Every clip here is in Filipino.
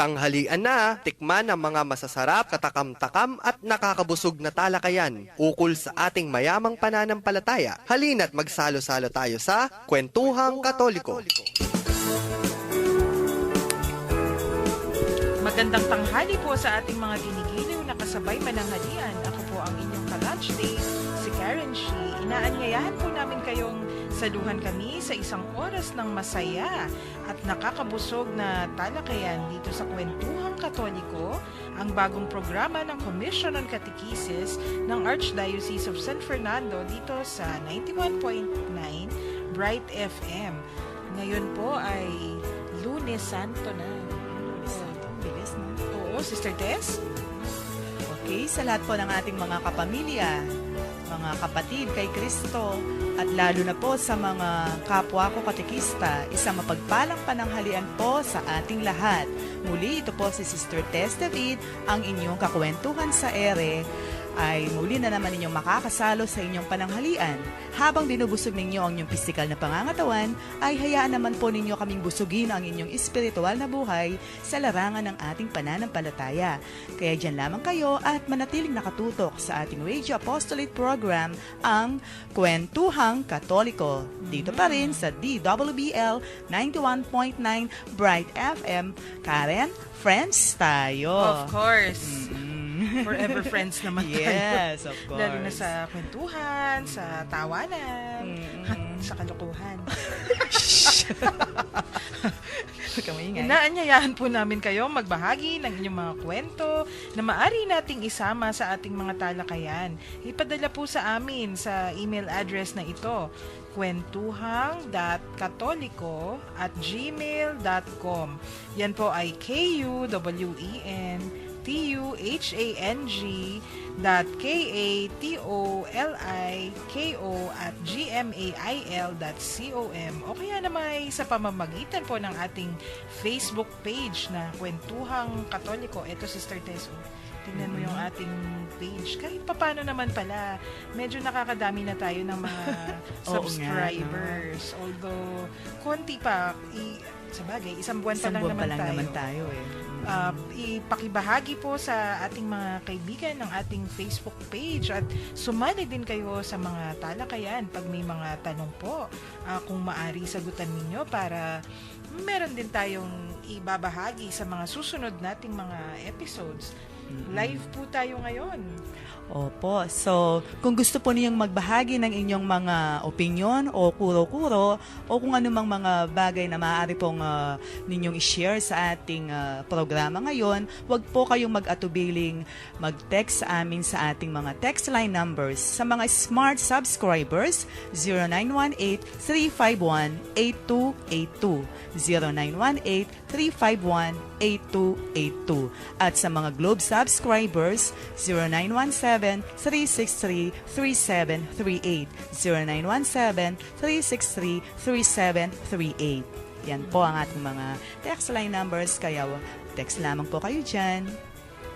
Tanghalian na, tikman ang mga masasarap, katakam-takam at nakakabusog na talakayan ukol sa ating mayamang pananampalataya. Halina't magsalo-salo tayo sa Kwentuhang Katoliko. Magandang tanghali po sa ating mga ginigiliw na kasabay mananghalian. Ako po ang inyong ka-lunch date, si Karen Shi. Inaanyayahan po namin kayong saluhan kami sa isang oras ng masaya at nakakabusog na talakayan dito sa Kwentuhang Katoliko, ang bagong programa ng Commission on Catechesis ng Archdiocese of San Fernando dito sa 91.9 Bright FM. Ngayon po ay Lunes Santo na. Bilis, no? Oo, Sister Tess? Okay, sa lahat po ng ating mga kapamilya, mga kapatid kay Kristo, at lalo na po sa mga kapwa ko katekista, isang mapagpalang pananghalian po sa ating lahat. Muli, ito po si Sister Tess David, ang inyong kakwentuhan sa ere, ay muli na naman ninyong makakasalo sa inyong pananghalian. Habang binubusog ninyo ang inyong pisikal na pangangatawan, ay hayaan naman po ninyo kaming busugin ang inyong espiritual na buhay sa larangan ng ating pananampalataya. Kaya dyan lamang kayo at manatiling nakatutok sa ating Radio Apostolate Program, ang Kwentuhang Katoliko. Dito pa rin sa DWBL 91.9 Bright FM. Karen, friends tayo. Of course. Forever friends naman tayo. Yes, of course. Lalo na sa kwentuhan, sa tawanan, sa kalokohan. Inaanyayahan po namin kayo magbahagi ng inyong mga kwento na maaari nating isama sa ating mga talakayan. Ipadala po sa amin sa email address na ito, kwentuhang.katoliko@gmail.com. Yan po ay KUWENTUHANG.KATOLIKO@gmail.com, o kaya naman sa pamamagitan po ng ating Facebook page na Kwentuhang Katoliko. Ito, Sister Teso, tingnan mo yung ating page. Kahit papano naman pala, medyo nakakadami na tayo ng mga subscribers. Although, konti pa, sa bagay, isang buwan pa lang naman tayo ipakibahagi po sa ating mga kaibigan ng ating Facebook page at sumali din kayo sa mga talakayan pag may mga tanong po, kung maari sagutan ninyo para meron din tayong ibabahagi sa mga susunod nating mga episodes. Live po tayo ngayon. Opo. So, kung gusto po niyong magbahagi ng inyong mga opinion o kuro-kuro o kung anumang mga bagay na maaari pong ninyong i-share sa ating programa ngayon, wag po kayong mag-atubiling mag-text sa amin sa ating mga text line numbers. Sa mga smart subscribers, 0918-351-8282. 0918-351-8282. At sa mga Globe subscribers, 0917-363-3738. 0917-363-3738. Yan po ang ating mga text line numbers, kaya text lamang po kayo dyan.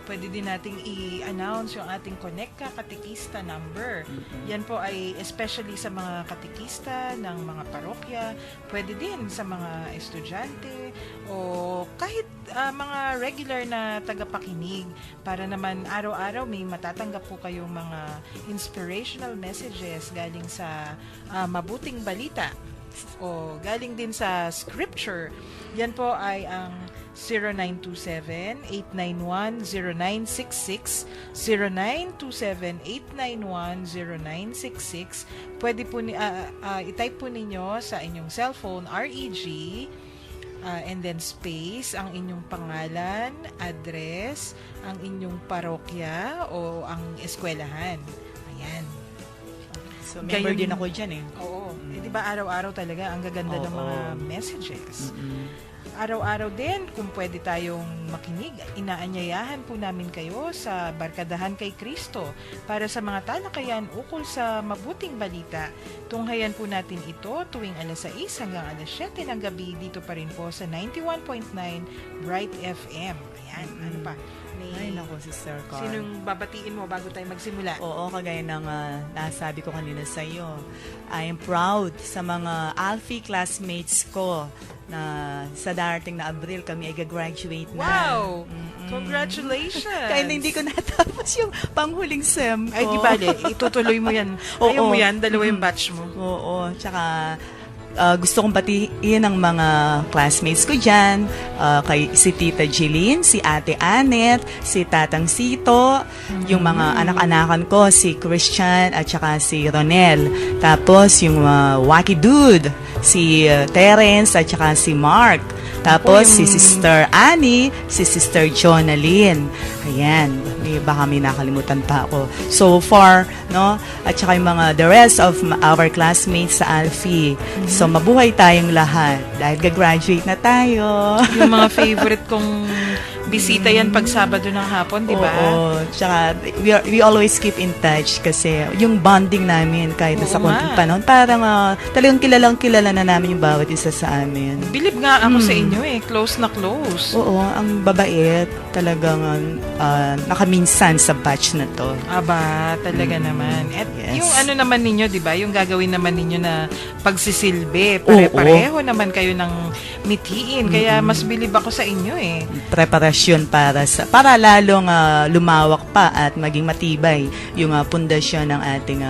Pwede din nating i-announce yung ating Connect Ka Katekista number. Yan po ay especially sa mga katekista ng mga parokya, pwede din sa mga estudyante o kahit mga regular na tagapakinig, para naman araw-araw may matatanggap po kayong mga inspirational messages galing sa mabuting balita o galing din sa scripture. Yan po ay ang 0927-891-0966, 0927-891-0966. Pwede po i-type po ninyo sa inyong cellphone REG and then space ang inyong pangalan, address, ang inyong parokya o ang eskwelahan. Ayan. So, member din ako dyan eh. Oo. Di ba araw-araw talaga ang gaganda ng mga messages. Araw-araw din, kung pwede tayong makinig, inaanyayahan po namin kayo sa Barkadahan kay Kristo para sa mga talakayan ukol sa mabuting balita. Tunghayan po natin ito tuwing alas 6 hanggang alas 7 ng gabi dito pa rin po sa 91.9 Bright FM. Ayan, ano pa? Ay, nako, Sister Carl. Sinong babatiin mo bago tayo magsimula? Oo, kagaya ng nasabi ko kanina sa iyo, I am proud sa mga Alfie classmates ko na sa darating na Abril kami ay gagraduate na. Wow! Congratulations! Kaya hindi ko natapos yung panghuling sem ko. Ay, di bale, itutuloy mo yan. Oo. Ayaw mo yan, dalawa yung batch mo. Oo, tsaka gusto kong batiin ang mga classmates ko dyan, kay si Tita Jeline, si Ate Anet, si Tatang Sito, yung mga anak-anakan ko, si Christian at saka si Ronel. Tapos yung Wacky Dude, si Terence at saka si Mark. Tapos si Sister Annie, si Sister Jonalyn. Ayan, baka may nakalimutan pa ako. So far, no? At saka yung the rest of our classmates sa Alfie. So mabuhay tayong lahat dahil gagraduate na tayo. Yung mga favorite kong bisita yan pag Sabado ng hapon, di ba? Oo. Tsaka we always keep in touch kasi yung bonding namin kahit Oo sa konting nga. panahon, parang talagang kilala na namin yung bawat isa sa amin. Bilib nga ako sa inyo close na close. Oo, ang babait talagang nakaminsan sa batch na to. Aba, talaga naman. At Yes. yung ano naman ninyo, di ba? Yung gagawin naman ninyo na pagsisilbi. Pare-pareho naman kayo ng mitiin. Kaya mas bilib ako sa inyo Preparasyon para lalong lumawak pa at maging matibay yung pundasyon ng ating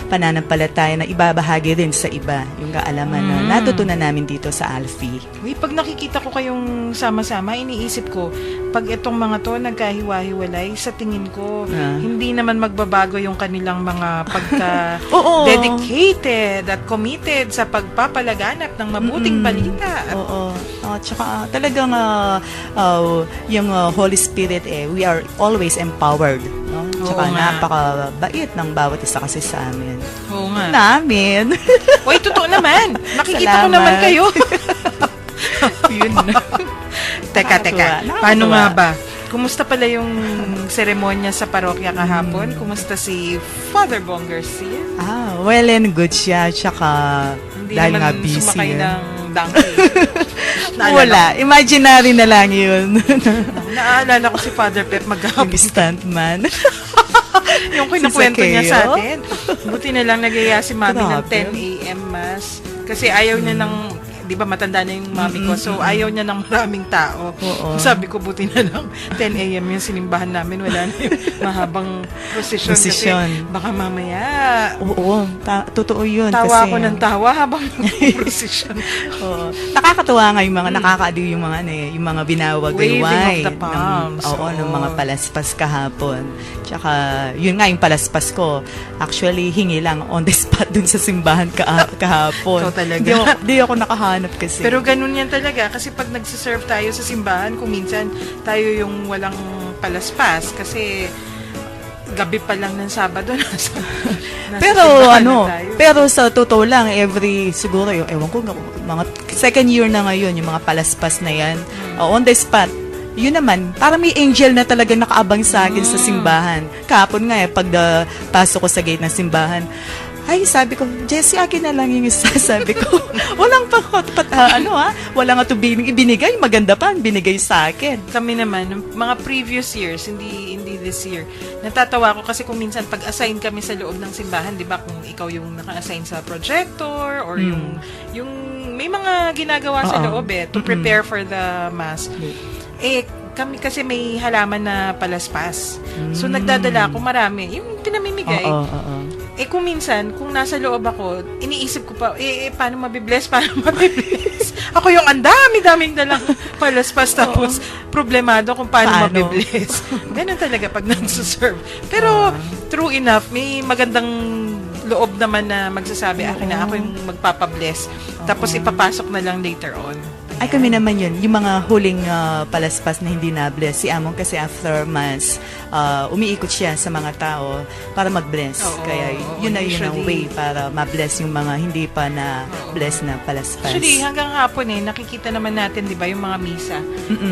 pananampalataya na ibabahagi rin sa iba yung kaalaman na natutunan namin dito sa Alfie. Uy, pag nakikita ko kayong sama-sama, iniisip ko, pag itong mga to nagkahiwa-hiwalay, sa tingin ko, hindi naman magbabago yung kanilang mga Oo. dedicated at committed sa pagpapalaganap ng mabuting balita. At Oo. Tsaka talagang yung Holy Spirit, we are always empowered. No? Tsaka Oo nga. napakabait ng bawat isa kasi sa amin. Oo nga. Namin. Uy, totoo naman. Nakikita ko Salamat. naman kayo. Yun. Teka. Nakakatuwa. Paano nga ba? Kumusta pala yung seremonya sa parokya kahapon? Kumusta si Father Bong Garcia? Well and good siya. Tsaka Hindi dahil nga naman busy. sumakay ng donkey. Wala. Imaginary na lang yun. Naalala ko si Father Pep maghapon. Yung stuntman. Yung kinukwento Si niya sa Zaccheo? atin. Buti na lang nagaya si Mami ng Grabe. 10 a.m. mass. Kasi ayaw niya ng, di ba matanda na yung mami ko, so ayaw niya ng maraming tao. Oo. Sabi ko, buti na lang 10 a.m. yung sinimbahan namin, wala na yung mahabang procession. Procession. Kasi baka mamaya Oo. Totoo yun. tawa kasi, ako ng tawa habang procession. Oo. Nakakatuwa nga yung mga nakakaaliw yung mga yung mga binawag-gayway. Waving of the palms. Oo, ng Oo. mga palaspas kahapon. Tsaka, yun nga yung palaspas ko. Actually, hingi lang on the spot dun sa simbahan kahapon. Ikaw talaga. Di ako nakahanap kasi. Pero ganun yan talaga kasi pag nagsiserve tayo sa simbahan, kung minsan tayo yung walang palaspas kasi gabi pa lang ng Sabado nasa Pero simbahan na tayo. pero sa totoo lang, siguro yung, ewan ko, mga second year na ngayon, yung mga palaspas na yan, on the spot, yun naman, parang may angel na talaga nakaabang sa akin sa simbahan. Kahapon nga pag pasok ko sa gate ng simbahan, ay, sabi ko, Jessie, akin na lang yung isa. Sabi ko, walang wala nga tubig ibinigay. Maganda pa, binigay sa akin. Kami naman, mga previous years, hindi this year, natatawa ko kasi kung minsan pag-assign kami sa loob ng simbahan, di ba, kung ikaw yung naka-assign sa projector or yung may mga ginagawa sa loob to prepare for the mass. Kami kasi may halaman na palaspas. So, nagdadala ako marami. Yung pinamimigay. Oo. Kung minsan, kung nasa loob ako, iniisip ko pa, paano mabibless? Ako yung ang dami-daming dalang palaspas, tapos problemado kung paano mabibless. Ganun talaga pag nagsuserve. Pero, true enough, may magandang loob naman na magsasabi, akin na ako yung magpapabless. Tapos ipapasok na lang later on. Ay, kami naman yun. Yung mga huling palaspas na hindi na-bless. Si Amon kasi after mass, umiikot siya sa mga tao para mag-bless. Kaya yun ang way para ma-bless yung mga hindi pa na-bless na palaspas. Actually, hanggang hapon nakikita naman natin, di ba, yung mga misa.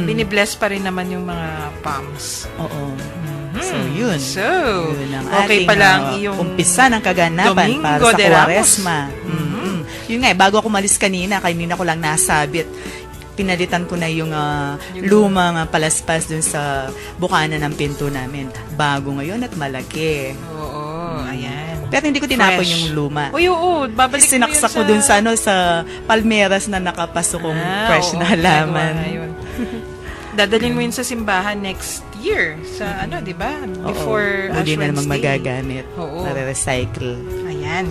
Binibless pa rin naman yung mga palms. Oo. So, yun. Yun ang okay ating pa lang yung umpisa ng kaganapan Domingo para sa de Ramos. Quaresma. Yun nga, bago ako umalis kanina ko lang nasabit. pinalitan ko na yung lumang palaspas dun sa bukana ng pinto namin. Bago ngayon at malaki. Oo, ayan. Pero hindi ko tinapon Fresh. yung luma. Uy, oo, babalik mo yun Sinaksak ko dun sa palmeras na nakapasokong fresh oo, na halaman. ginagawa na yun. Dadalhin mo yun sa simbahan next year. Sa di ba? Before Ash Hindi na namang Wednesday. magagamit. Oo. Nare-recycle. Ayan.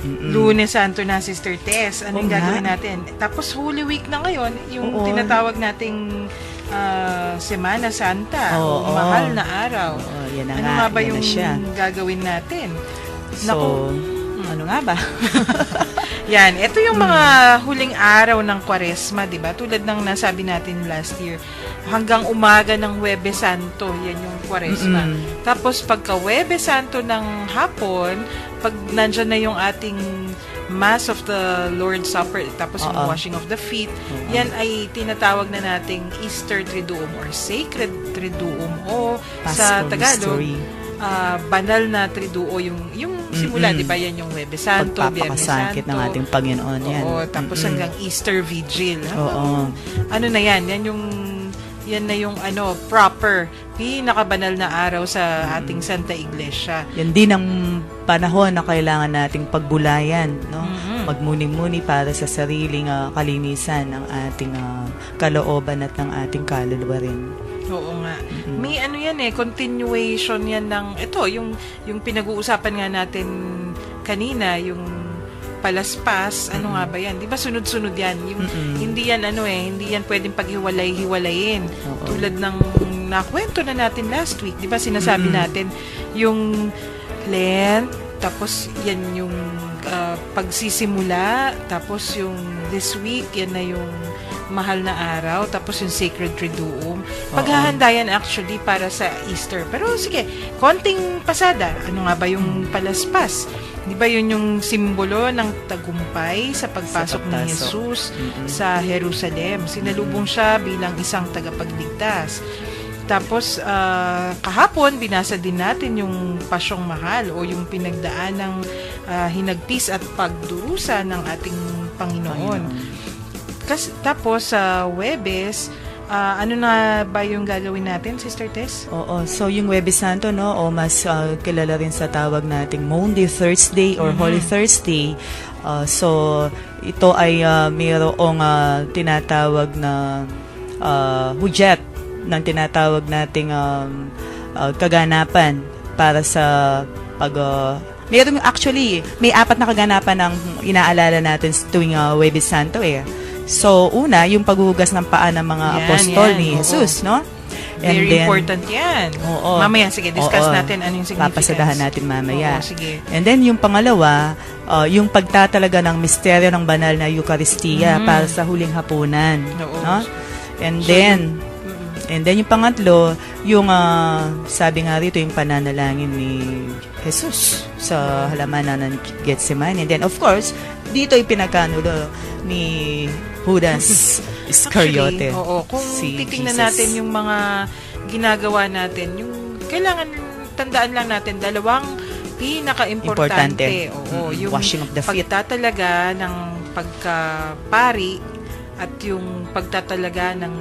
Lunes Santo na, Sister Tess. Anong Oo gagawin nga. natin? Tapos Holy Week na ngayon, yung Oo. tinatawag nating Semana Santa. Oo. O mahal na araw. Oo, yan na Ano nga. nga ba yan yung na siya. gagawin natin? So, ano nga ba? Yan, ito yung mga huling araw ng Kwaresma, 'di ba? Tulad ng nasabi natin last year, hanggang umaga ng Huwebes Santo, yan yung Kwaresma. Tapos pagka Huwebes Santo ng hapon, pag nandiyan na yung ating Mass of the Lord's Supper, tapos yung washing of the feet, yan ay tinatawag na nating Easter Triduum or Sacred Triduum o sa Paschal Tagalog, Mystery. banal na triduo yung simula, di ba? Yan yung Huwebes Santo, Biyernes Pagpapakasakit Santo. ng ating Panginoon yan. Oo, tapos hanggang Easter Vigil. Oo. Ano na yan? Yan na yung proper, pinakabanal na araw sa ating Santa Iglesia. Yan din ang panahon na kailangan nating pagbulayan, no? Magmuni-muni para sa sariling kalinisan ng ating kalooban at ng ating kaluluwa rin. Oo nga. May yan continuation yan ng, ito, yung pinag-uusapan nga natin kanina, yung palaspas, ano nga ba yan? Di ba sunod-sunod yan? Yung, hindi yan hindi yan pwedeng paghiwalay-hiwalayin. Tulad ng nakwento na natin last week, di ba sinasabi natin, yung Lent, tapos yan yung pagsisimula, tapos yung this week, yan na yung mahal na araw, tapos yung Sacred Triduum. Paghahanda yan actually para sa Easter. Pero sige, konting pasada. Ano nga ba yung palaspas? Di ba yun yung simbolo ng tagumpay sa pagpasok ni Jesus sa Jerusalem? Sinalubong siya bilang isang tagapagligtas. Tapos, kahapon, binasa din natin yung Pasyong Mahal o yung pinagdaan ng hinagpis at pagdurusa ng ating Panginoon. Tapos, sa Huwebes, ano na ba yung gagawin natin, Sister Tess? Oo. So, yung Huwebes Santo, no, o mas kilala rin sa tawag nating Maundy Thursday or Holy Thursday. So, ito ay mayroong tinatawag na hudyat ng tinatawag nating kaganapan para sa mayroong actually, may 4 na kaganapan ng inaalala natin tuwing Huwebes Santo So, una, yung paghuhugas ng paa ng mga apostol ni Jesus, no? And Very then, important yan. Oo. Mamaya, sige, discuss natin ano yung significance. Papasadahan natin mamaya. Oo, sige. And then, yung pangalawa, yung pagtatalaga ng misteryo ng banal na Eucharistia para sa huling hapunan. Oo. No? And then, yung pangatlo, yung sabi nga rito, yung pananalangin ni Jesus sa halamanan ng Getsemani. And then, of course, dito ipinagkanulo ni Judas Iscariote. Actually, oo. Kung si titingnan Jesus. natin yung mga ginagawa natin, yung kailangan tandaan lang natin, dalawang pinaka-importante. Oo, yung washing of the feet. pagtatalaga ng pagkapari at yung pagtatalaga ng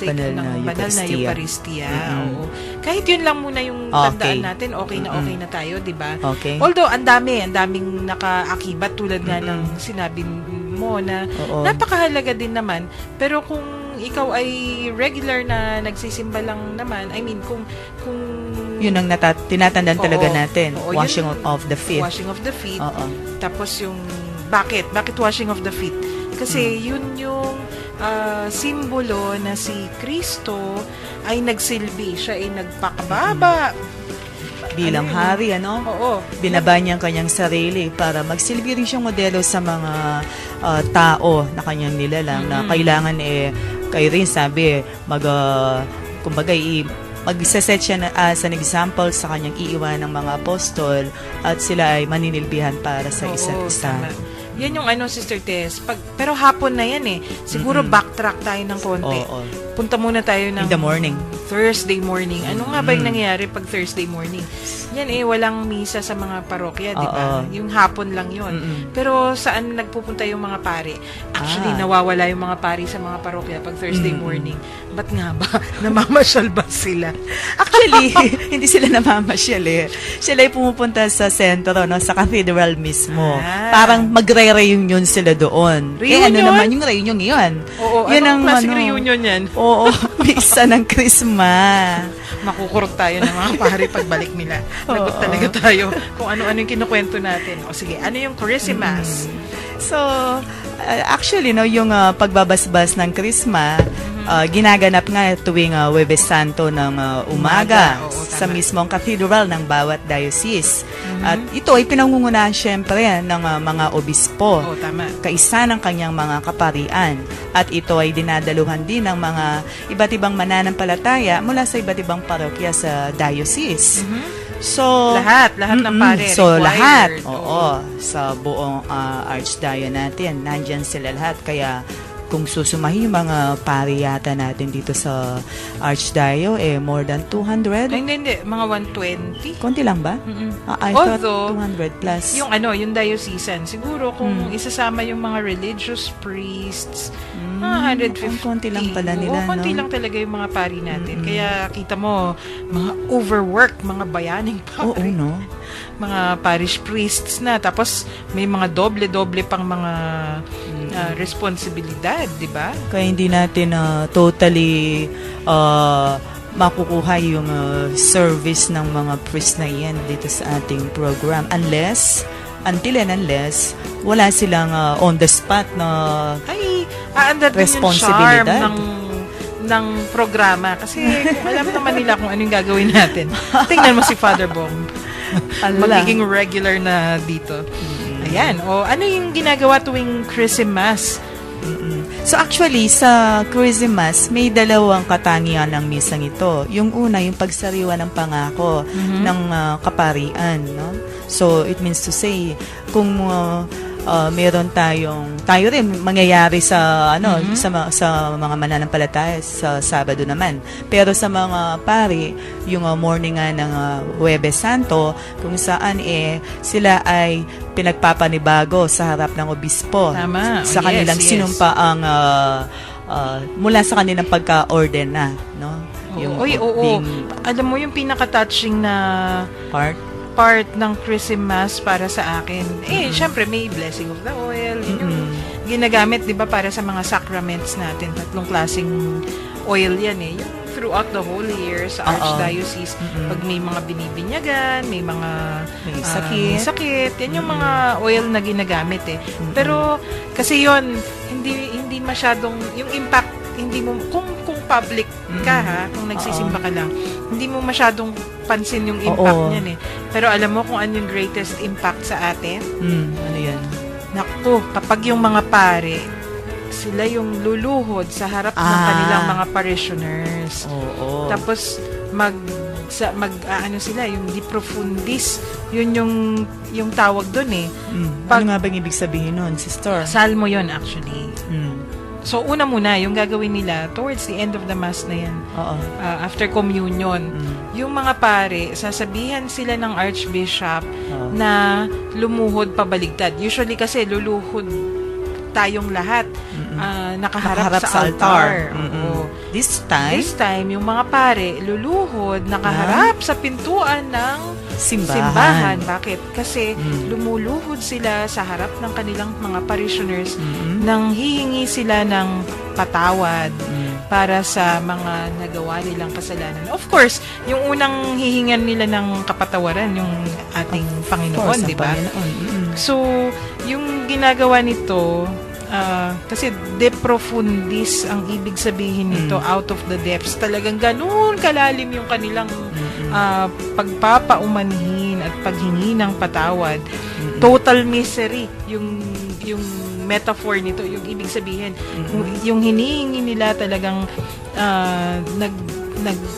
banal na Eucharistia. Oo. Kahit yun lang muna yung tandaan natin, okay na tayo, di ba? Okay. Although, ang daming nakaakibat tulad nga ng sinabi mo na napakahalaga din naman. Pero kung ikaw ay regular na nagsisimba lang naman, I mean, kung yun ang tinatandaan talaga natin. Oo, washing yun, of the feet. Washing of the feet. Oo. Tapos yung, bakit washing of the feet? Kasi yun yung simbolo na si Kristo ay nagsilbi. Siya ay nagpakababa. Bilang hari, ano? Oo. Binaba niya ang kanyang sarili para magsilbi rin siyang modelo sa mga tao na kanyang nilalang na kailangan kayo rin sabi, kumbaga mag-set siya as an example sa kanyang iiwan ng mga apostol at sila ay maninilbihan para sa isa't isa. Tama. Yan yung Sister Tess. Pero hapon na yan Siguro backtrack tayo ng konti. Oo. punta muna tayo ng In the morning. Thursday morning. Ano nga ba yung nangyayari pag Thursday morning? Yan walang misa sa mga parokya, di ba? Yung hapon lang yon. Pero saan nagpupunta yung mga pari? Actually, nawawala yung mga pari sa mga parokya pag Thursday morning. Ba't nga ba? Namamasyal ba sila? Actually, hindi sila namamasyal eh. Sila ay pumupunta sa sentro, no, sa cathedral mismo. Parang magre-reunion sila doon. Reunion? Ano naman yung reunion ngayon? Oo, Yun anong ang, klaseng reunion yan? Oo, misa ng Christmas. Makukurot tayo ng mga pari pagbalik nila. Lagot talaga tayo kung ano-ano yung kinukwento natin. O sige, ano yung Christmas? So, actually, no, yung pagbabasbas ng Christmas, ginaganap nga tuwing Huwebes Santo ng umaga Oo, sa tama. mismong cathedral ng bawat diocese. At ito ay pinangungunahan syempre ng mga obispo. Oo, tama. Kaisa ng kanyang mga kaparian. At ito ay dinadaluhan din ng mga iba't ibang mananampalataya mula sa iba't ibang parokya sa diocese. So, Lahat ng pare So, required. lahat. Oo. Sa buong archdio natin, nandyan sila lahat. Kaya, kung susumahin yung mga pari yata natin dito sa archdio, more than 200. Ay, hindi. Mga 120. Konti lang ba? I Although, thought 200 plus. yung diocesan, siguro kung isasama yung mga religious priests, mga 150. ang konti lang pala nila, Oo, konti no? lang talaga yung mga pari natin. Kaya kita mo, mga overworked, mga bayaning Oo, pari. no? Mga parish priests na. Tapos, may mga doble-doble pang mga responsibilidad, di ba? Kaya hindi natin totally makukuha yung service ng mga priest na yan dito sa ating program. Until and unless, wala silang on the spot na Ay, aandar din yung charm responsibilidad. ng programa. Kasi kung alam naman nila kung anong gagawin natin. Tingnan mo si Father Bong. Magiging regular na dito. Ayan. O, ano yung ginagawa tuwing Christmas? So actually, sa Christmas, may dalawang katangian ng misang ito. Yung una, yung pagsariwa ng pangako ng kaparian. No? So, it means to say, kung meron tayo rin mangyayari sa sa mga mananampalataya sa Sabado naman. Pero sa mga pari, yung morning nga ng Huwebes Santo, kung saan sila ay pinagpapanibago sa harap ng obispo. Tama. Sa kanilang sinumpaang mula sa kanilang pagka-ordena, no? Oo. Alam mo yung pinaka-touching na part ng Christmas para sa akin. Syempre may blessing of the oil. Yun yung ginagamit, 'di ba, para sa mga sacraments natin. 3 klaseng oil 'yan Yung throughout the whole year sa archdiocese, pag may mga binibinyagan, may mga sakit, yan yung mga oil na ginagamit Pero kasi yon hindi masyadong yung impact, hindi mo kung public ka kung nagsisimba ka lang, hindi mo masyadong pansin yung impact niyan Pero alam mo kung ano yung greatest impact sa atin? Ano yan? Naku, kapag yung mga pare, sila yung luluhod sa harap ng kanilang mga parishioners. Tapos ano sila, yung di profundis, yun yung tawag doon Ano nga bang ibig sabihin nun, sister? Salmo yun actually. So, una muna, yung gagawin nila towards the end of the Mass na yan, after communion, yung mga pare, sasabihan sila ng Archbishop na lumuhod pabaligtad. Usually kasi luluhod tayong lahat nakaharap sa altar. This time, yung mga pare, luluhod, nakaharap sa pintuan ng simbahan. Bakit? Kasi lumuluhod sila sa harap ng kanilang mga parishioners nang hihingi sila ng patawad para sa mga nagawa nilang kasalanan. Of course, yung unang hihingan nila ng kapatawaran, yung ating Panginoon, di ba? So, yung ginagawa nito, kasi de profundis ang ibig sabihin nito, out of the depths. Talagang ganun kalalim yung kanilang pagpapaumanhin at paghingi ng patawad. Total misery yung metaphor nito, yung ibig sabihin. Yung hinihingi nila talagang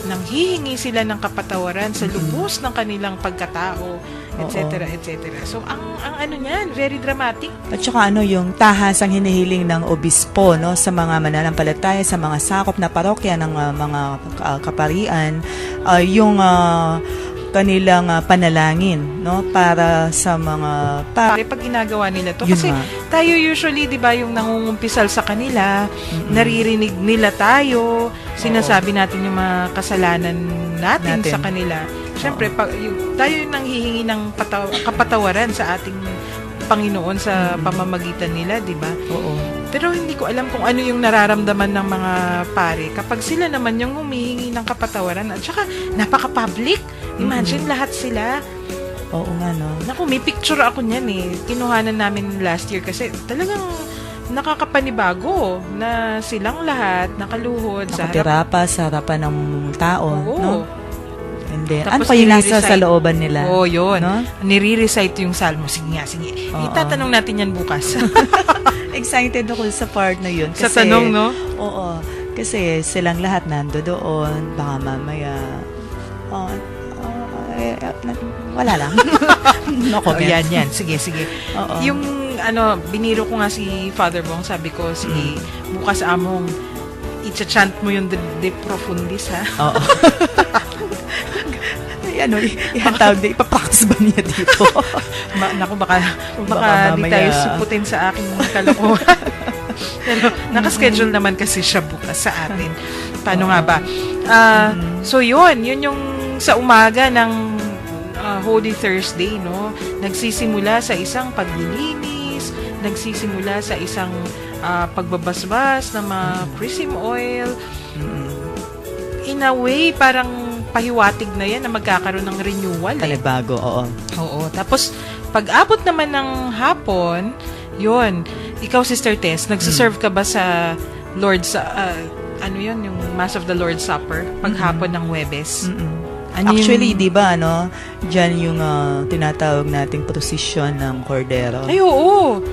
nanghihingi sila ng kapatawaran sa lubos ng kanilang pagkatao. etc. etc. So, ang ano niyan, very dramatic. At saka yung tahasang hinihiling ng obispo, no, sa mga mananampalataya, sa mga sakop na parokya ng mga kaparian, yung kanilang panalangin, no, para sa mga Pag ginagawa nila to, Yun kasi nga. tayo usually, di ba, yung nangungumpisal sa kanila, naririnig nila tayo, sinasabi natin yung mga kasalanan natin sa kanila. Siyempre, tayo yung nanghihingi ng kapatawaran sa ating Panginoon sa pamamagitan nila, di ba? Oo. Pero hindi ko alam kung ano yung nararamdaman ng mga pare kapag sila naman yung humihingi ng kapatawaran at saka napaka-public. Imagine lahat sila. Oo nga, no. Naku, may picture ako niyan eh. Kinuhanan namin last year kasi talagang nakakapanibago na silang lahat nakaluhod Nakatira pa sa harapan ng tao, Oo. no? And then, Tapos ano pa yung nasa nire-recite. sa looban nila? Oo, yun. No? Nire-recite yung salmo. Sige nga, sige. Oo. Itatanong natin yan bukas. Excited ako sa part na yun. Sa tanong, no? Oo. Kasi silang lahat nando doon. Baka mamaya, wala lang. No Oh, comment. yan. Sige, sige. Oo. Yung, biniro ko nga si Father Bong, sabi ko, sige, bukas among, i-chant mo yung de profundis, ha? Oo. Yan tawag na, ipapractice ba niya dito? Naku, baka di mamaya. tayo suputin sa aking kalokohan. Pero, nakaschedule naman kasi siya bukas sa atin. Paano nga ba? So, yun yung sa umaga ng Holy Thursday, no? Nagsisimula sa isang paglilinis, nagsisimula sa isang pagbabasbas ng mga chrism oil. In a way, parang pahiwatig na yan na magkakaroon ng renewal. Talibago, oo. Oo. Tapos, pag-abot naman ng hapon, yun, ikaw, Sister Tess, nagsiserve ka ba sa Lord's, yung Mass of the Lord's Supper, paghapon ng Huwebes? Actually, di ba, dyan yung tinatawag nating prosesyon ng Cordero. Ay, oo.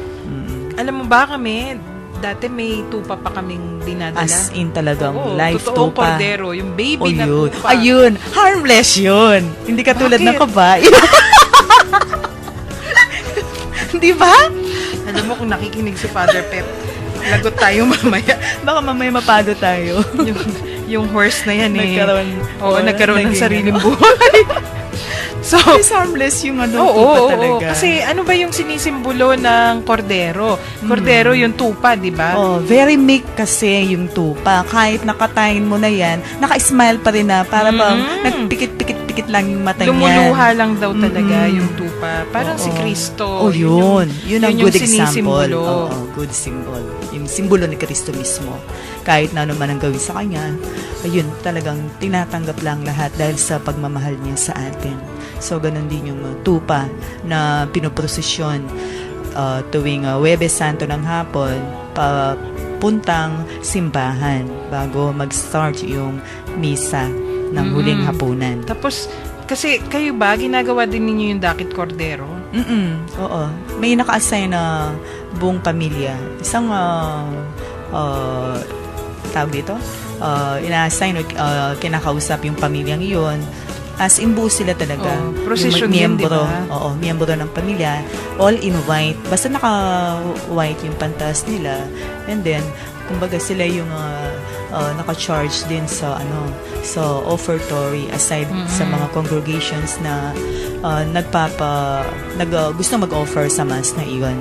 Alam mo ba kami, dati may tupa pa kaming dinadala. As in talagang live totoong tupa. kordero, yung baby na yun. tupa. Ayun, harmless yun. Hindi katulad Bakit? ng kabayo. Di ba? Alam mo, kung nakikinig si Father Pep, lagot tayo mamaya. Baka mamaya mapado tayo. yung horse na yan eh. Nagkaroon ng naging sariling buhay. So, is harmless yung tupa oo, talaga. Kasi ano ba yung sinisimbolo ng kordero? Kordero yung tupa, di ba? Very meek kasi yung tupa. Kahit nakatayin mo na yan, naka-smile pa rin na para bang nagpikit-pikit-pikit lang yung mata niya. Lumuluha lang daw talaga yung tupa. Parang si Kristo. Yun ang yung good example. sinisimbolo. Good symbol. Yung simbolo ni Kristo mismo. Kahit na ano man ang gawin sa kanya, ayun, talagang tinatanggap lang lahat dahil sa pagmamahal niya sa atin. So, ganun din yung tupa na pinoprosesyon tuwing Huwebes Santo ng hapon, papuntang simbahan bago mag-start yung misa ng huling hapunan. Tapos, kasi kayo ba, ginagawa din ninyo yung dakit kordero? Oo. May naka-assign na buong pamilya. Isang tawag dito, ina-assign, kinakausap yung pamilyang iyon. As in buo sila talaga. Procession yung din, miyembro, diba? Oo, miyembro ng pamilya, all in white. Basta naka-white yung pantas nila. And then, kumbaga sila yung naka-charge din sa offertory aside sa mga congregations na gusto mag-offer sa mass na iyon.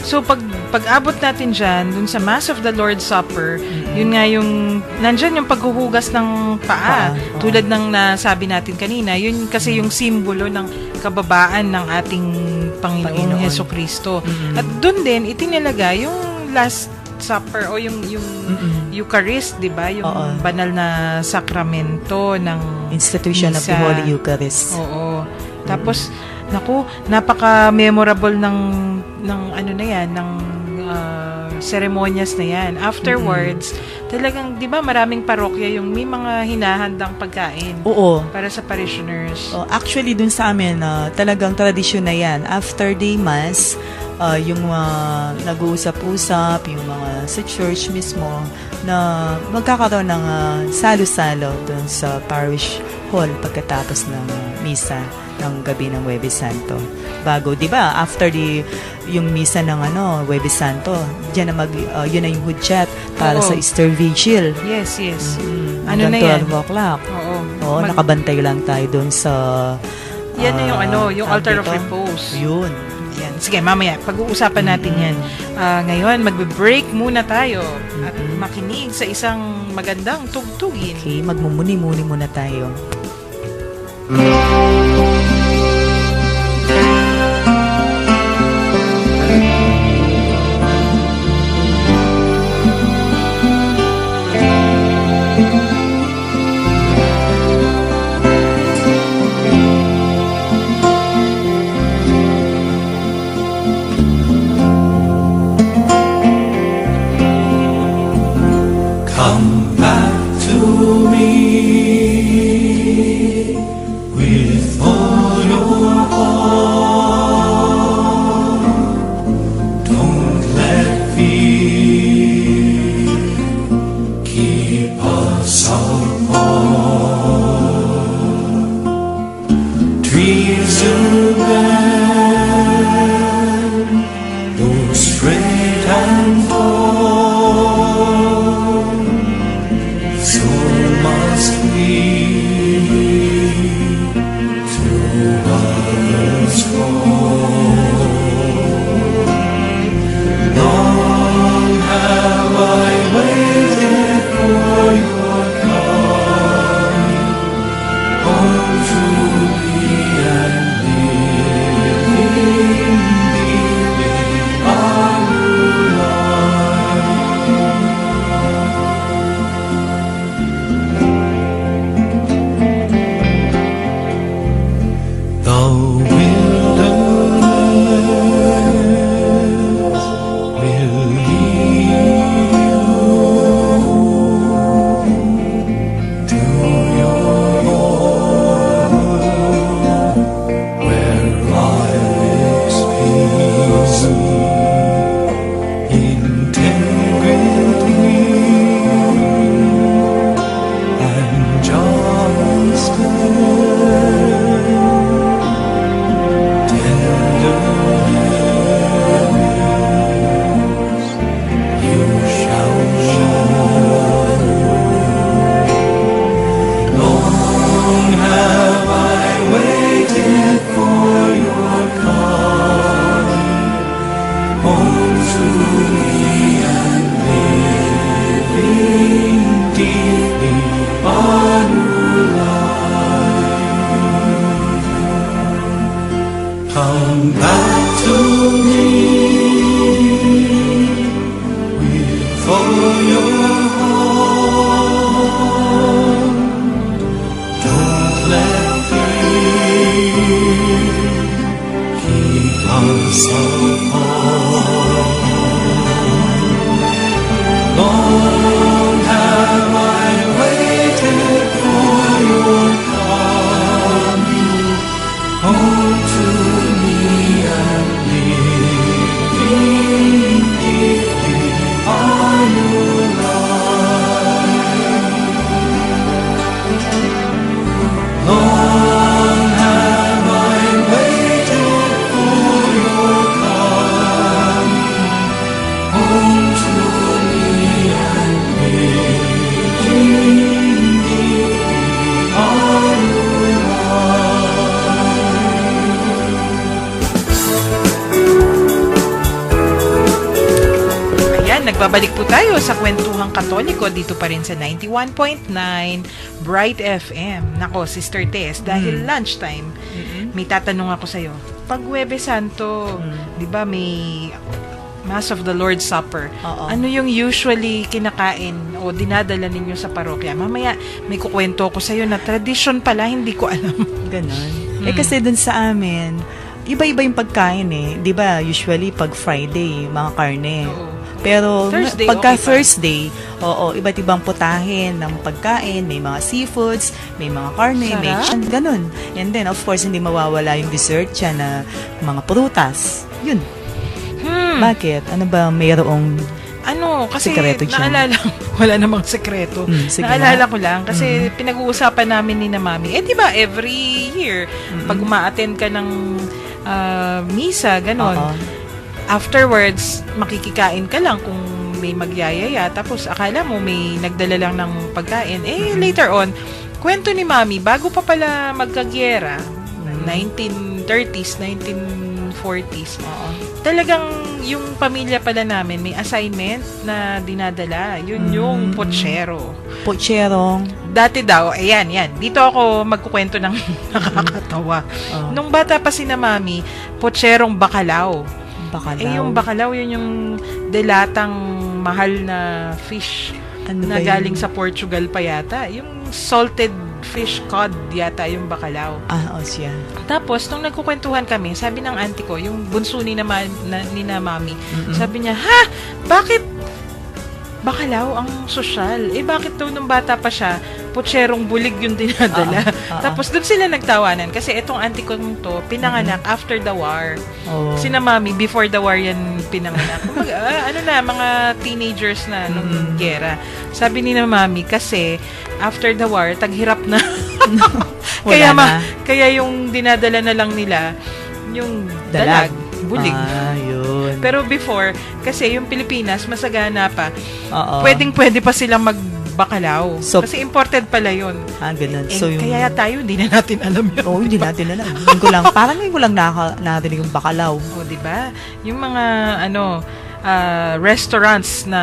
So, pag-abot natin dyan, dun sa Mass of the Lord's Supper, yun nga yung, nandyan yung paghuhugas ng paa. Tulad ng nasabi natin kanina, yun kasi yung simbolo ng kababaan ng ating Panginoong Hesukristo. At dun din, itinalaga yung Last Supper o yung Eucharist, di ba? Yung banal na sakramento ng Institution of the Holy Eucharist. Oo. Tapos, naku, napaka-memorable ng ano na yan, ng seremonyas na yan. Afterwards, talagang, di ba, maraming parokya yung may mga hinahandang pagkain. Oo. Para sa parishioners. Actually, dun sa amin, talagang tradisyon na yan. After day mass, yung nag-uusap-usap, yung mga sa church mismo, na magkakaroon ng salo-salo dun sa parish hall pagkatapos ng misa ng gabi ng Huwebes Santo. Bago, 'di ba? After yung misa ng Huwebes Santo, diyan na yun na yung hudyat para Oo. sa Easter Vigil. Yes. Hanggang na yan? 12 o'clock. Oo. Oo, nakabantay lang tayo doon sa Yan na yung tawag altar of dito? repose. Yun. Yan. Sige, mamaya, pag-uusapan natin yan. Ngayon, magbe-break muna tayo at makinig sa isang magandang tugtugin. Okay, magmumuni-muni muna tayo. Come back to me with all your heart. Don't let fear keep us apart. Dreams are bad, go straight and far. So must we to others fall. Long have I waited for your coming home to me and living deep our new life. The wilderness will yield to your Lord, where I experience integrity and justice. Come back to me with all your heart. Don't let fear keep us apart. Long have I waited for your coming home to me and living deeply our new life. Long have I waited for your coming home to me and living deeply our new life. Ayan, nagbabalik po tayo sa Kwentuhang Katoliko dito pa rin sa 91.9 Bright FM. Nako, Sister Tess, dahil lunchtime, may tatanong ako sa'yo. Pag Huwebes Santo, di ba may Mass of the Lord's Supper. Oo. Ano yung usually kinakain o dinadala ninyo sa parokya? Mamaya may kukwento ko sa'yo na tradition pala, hindi ko alam. Ganon. Kasi dun sa amin, iba-iba yung pagkain eh. Di ba, usually pag Friday, mga karne. Oo. Pero Thursday, pagka okay pa. Thursday, iba't ibang putahin ng pagkain, may mga seafoods, may mga karne, may Sarap. ganun. And then, of course, hindi mawawala yung dessert siya na mga prutas. Yun. Bakit? Ano ba mayroong Kasi Sekreto siya. naalala ko, wala namang sekreto. Sige Naalala nga. ko lang, kasi pinag-uusapan namin ni na Mami. Di ba, every year, pag uma-attend ka ng misa, ganon, Oo. afterwards, makikikain ka lang kung may magyayaya. Tapos, akala mo may nagdala lang ng pagkain. Later on, kwento ni Mami, bago pa pala magkagyera, 1930s, 1940s, Oo. talagang yung pamilya pala namin may assignment na dinadala. Yun yung pochero. Pocherong. Dati daw, yan. Dito ako magkukwento ng nakakatawa. Oh. Nung bata pa si na Mami, pocherong bakalaw. Bacalao. Yung bakalaw, yun yung delatang mahal na fish Ano na ba yun? galing sa Portugal pa yata. Yung salted fish cod yata yung bakalaw. Siya. Tapos, nung nagkukwentuhan kami, sabi ng auntie ko, yung bunso ni na Mami, sabi niya, ha? Bakit bakalaw ang sosyal? Bakit daw nung bata pa siya, potserong bulig yung dinadala? Tapos, doon sila nagtawanan. Kasi itong auntie ko to, pinanganak after the war. Oh. Si na Mami, before the war yan pinanganak. Mga teenagers na nung gera. Sabi ni na Mami, kasi after the war, taghirap na. Wala na. Kaya yung dinadala na lang nila, yung dalag, bulig. Yun. Pero before, kasi yung Pilipinas, masagana pa, Oo. pwedeng-pwede pa silang magbakalaw. So, kasi imported pala yun. Ganun. So, yung... Kaya tayo, hindi na natin alam yun. hindi natin alam. Parang ngayon ko lang narinig yung bakalaw. Diba? Yung mga, restaurants na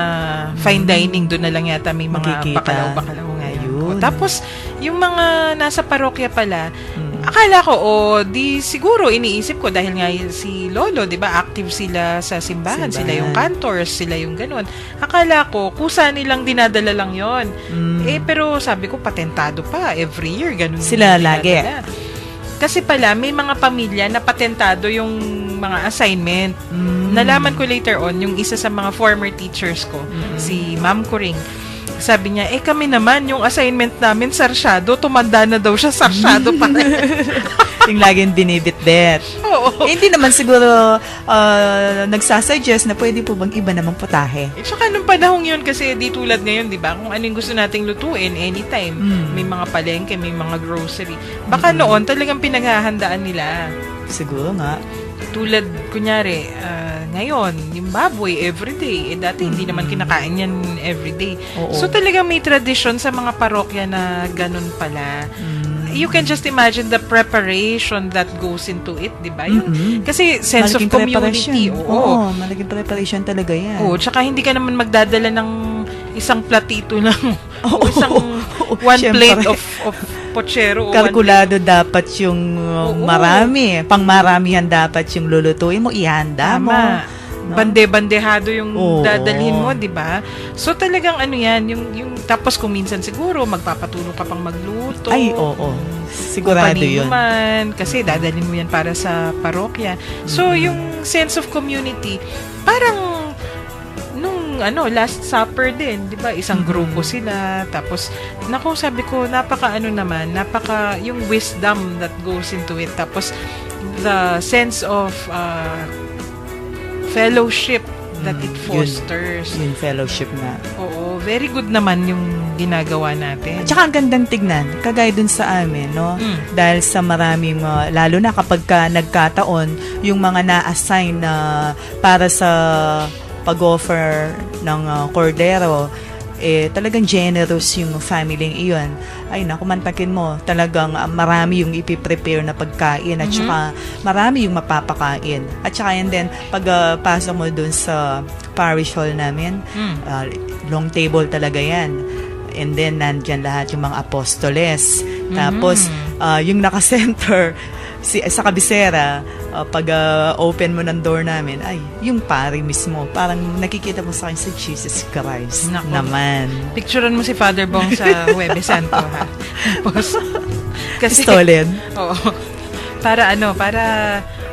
fine dining, doon na lang yata may mga Makikita. bakalaw ngayon. Ayun. Tapos, yung mga nasa parokya pala, akala ko, di siguro iniisip ko dahil nga si Lolo, 'di ba, active sila sa simbahan, sila yung cantors, sila yung ganun. Akala ko kusa nilang dinadala lang 'yon. Pero sabi ko patentado pa every year ganun. Sila lagi. Kasi pala may mga pamilya na patentado yung mga assignment. Nalaman ko later on yung isa sa mga former teachers ko, si Ma'am Kuring. Sabi niya, kami naman, yung assignment namin, sarsyado, tumanda na daw siya, sarsyado pa rin. Yung laging binibit-bit. Oo. Hindi naman siguro nagsasuggest na pwede po bang iba namang putahe. Tsaka nung panahong yun, kasi di tulad ngayon, di ba? Kung ano yung gusto nating lutuin, anytime. May mga palengke, may mga grocery. Baka noon, talagang pinaghahandaan nila. Siguro nga. Tulad, kunyari, ngayon, yung baboy, everyday. Dati, hindi naman kinakain yan everyday. Oo. So, talagang may tradition sa mga parokya na ganun pala. You can just imagine the preparation that goes into it, di ba? Kasi sense Malaking of community. Oo, malaking preparation talaga yan. Oo, tsaka hindi ka naman magdadala ng isang platito lang. O isang one Siyempre. plate of pochero. Kalkulado dapat yung marami. Pangmaramihan dapat yung lulutuin mo, ihanda mo. Tama. No? Bande-bandehado yung Oo. dadalhin mo, di ba? So talagang yung tapos kung minsan siguro magpapatulong ka pang magluto. Ay, oo. Sigurado yun. Man, kasi dadalhin mo yan para sa parokya. So yung sense of community, parang nung last supper din, 'di ba? Isang grupo sila, tapos sabi ko napaka yung wisdom that goes into it. Tapos the sense of fellowship that it fosters. Yun fellowship na. Oo, very good naman yung ginagawa natin. At saka ang gandang tignan, kagaya dun sa amin, no? Dahil sa maraming, lalo na kapag nagkataon, yung mga na-assign na para sa pag-offer ng cordero, talagang generous yung family iyon. Ay, naku, mantakin mo, talagang marami yung ipiprepare na pagkain at saka marami yung mapapakain. At saka and then, pag pasok mo dun sa parish hall namin, long table talaga yan. And then, nandyan lahat yung mga apostoles. Tapos, yung naka-center, sa kabisera, pag open mo ng door namin, ay, yung pari mismo, parang nakikita mo sa akin si Jesus Christ. Nako. Naman. Picturean mo si Father Bong sa Huwebes Santo, ha? Tapos, kasi, Stolen. oo. Para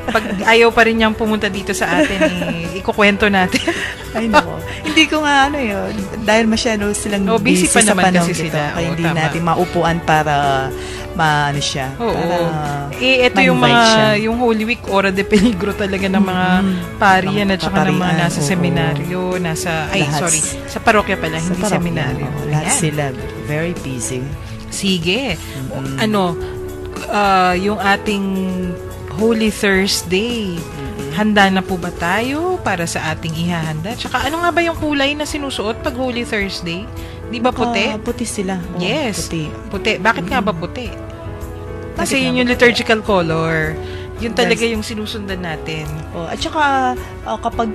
pag ayaw pa rin niyang pumunta dito sa atin, ikukwento natin. Ay, nako. Hindi ko nga dahil masyado silang busy pa sa naman panahon kasi ito, sila. kaya hindi Tama. natin maupuan para maano siya. Oo. Para Ito yung ma-invite siya. mga, yung Holy Week, ora de peligro talaga ng mga pari yan at saka ng mga Paparian, nasa oo. seminaryo, Lahat. sa parokya pala, Sa hindi parokya, seminaryo. oo, lahat Ayan. sila very busy. Sige. Yung ating Holy Thursday, handa na po ba tayo para sa ating ihahanda? Tsaka ano nga ba yung kulay na sinusuot pag Holy Thursday? Di ba puti? Puti sila. Oo, Yes. Puti. Puti. Bakit nga ba puti? Kasi Bakit yun nga yung ba liturgical color. Yun talaga Yes. yung sinusundan natin. Oh, at saka kapag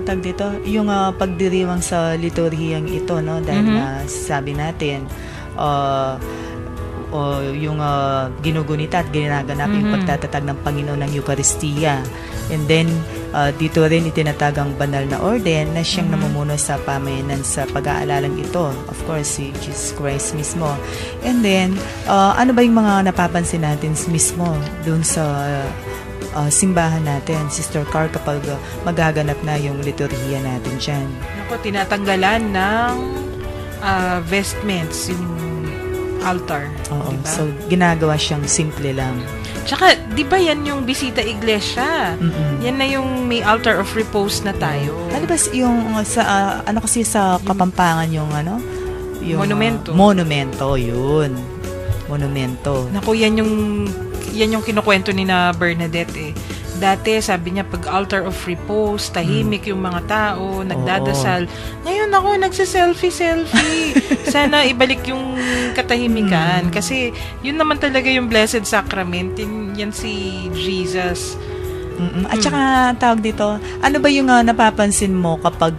tag dito, yung pagdiriwang sa liturhiyang ito, no, dahil sabi natin yung ginugunita at ginaganap yung pagtatatag ng Panginoon ng Eucharistia. And then dito rin itinatag ang banal na orden na siyang namumuno sa pamayanan sa pag-aalalang ito. Of course, si Jesus Christ mismo. And then, ano ba yung mga napapansin natin mismo dun sa simbahan natin, Sister Car, kapag magaganap na yung liturhiya natin dyan? Ako, tinatanggalan ng vestments, yung altar. Oo, diba? so ginagawa siyang simple lang. Tsaka, di ba yan yung bisita iglesia? Yan na yung may altar of repose na tayo. Ano ba yung sa ano kasi sa Kapampangan yung yung Monumento. Monumento, yun. Monumento. Naku, yan yung kinukwento ni na Bernadette eh. Dati, sabi niya, pag altar of repose, tahimik yung mga tao, nagdadasal. Ngayon ako, nagsiselfie-selfie. Sana ibalik yung katahimikan. Kasi, yun naman talaga yung Blessed Sacrament. Yan si Jesus. At saka, tawag dito, ano ba yung napapansin mo kapag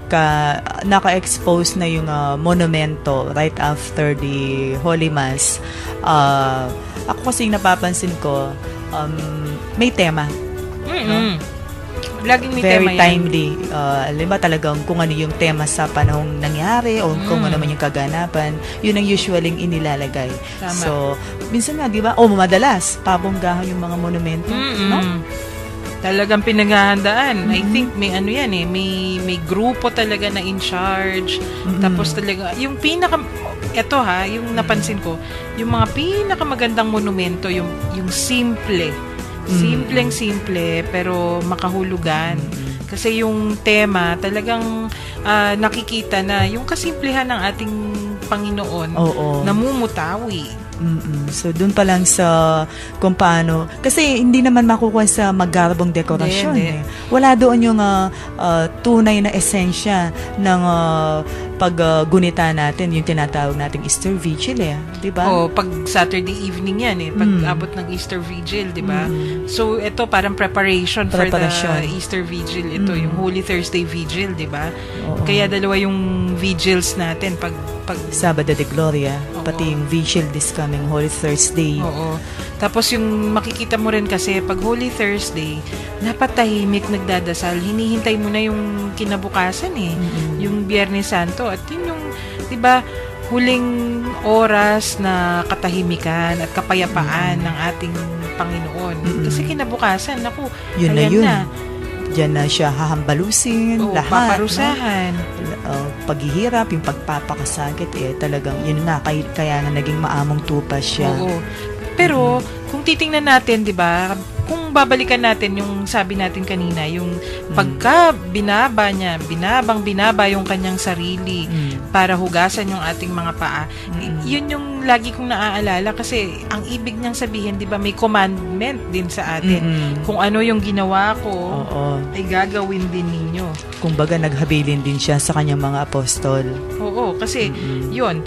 naka-expose na yung monumento right after the Holy Mass? Ako kasi napapansin ko, may tema. Laging may Very tema yan. timely. Alam ba talagang kung ano yung tema sa panahong nangyari o kung ano man yung kaganapan, yun ang usually inilalagay. Tama. So, minsan nga, di ba? Madalas, pabonggahan yung mga monumento. No? Talagang pinaghahandaan. I think may ano yan eh, may grupo talaga na in charge. Tapos talaga, yung yung napansin ko, yung mga pinakamagandang monumento, yung simple. Simpleng-simple, pero makahulugan. Kasi yung tema, talagang nakikita na yung kasimplehan ng ating Panginoon, namumutawi. So, dun pa lang sa kung paano. Kasi, hindi naman makukuha sa magarbong dekorasyon. Hindi. Wala doon yung tunay na esensya ng paggunita natin, yung tinatawag nating Easter Vigil, di ba? Pag Saturday evening yan eh, pag abot ng Easter Vigil, di ba? So, ito parang preparation for the Easter Vigil. Ito, yung Holy Thursday Vigil, di ba? Kaya dalawa yung vigils natin pag Sabado de Gloria, pati yung Vigil this coming Holy Thursday. Oo. Tapos yung makikita mo rin kasi pag Holy Thursday, napatahimik nagdadasal, hinihintay mo na yung kinabukasan eh. Yung Biyernes Santo. At yun yung, di ba, huling oras na katahimikan at kapayapaan ng ating Panginoon. Kasi kinabukasan, naku, Yun na ayan yun. na. Diyan na siya hahambalusin, lahat. Paparusahan. Paghihirap, yung pagpapakasakit, talagang, yun na, kaya nga naging maamong tupa siya. Oo. Pero, kung titingnan natin, di ba, kung babalikan natin yung sabi natin kanina, yung pagka binaba yung kanyang sarili para hugasan yung ating mga paa, yun yung lagi kong naaalala kasi ang ibig niyang sabihin, di ba, may commandment din sa atin. Kung ano yung ginawa ko, ay gagawin din ninyo. Kumbaga, naghabilin din siya sa kanyang mga apostol. Oo, kasi yun,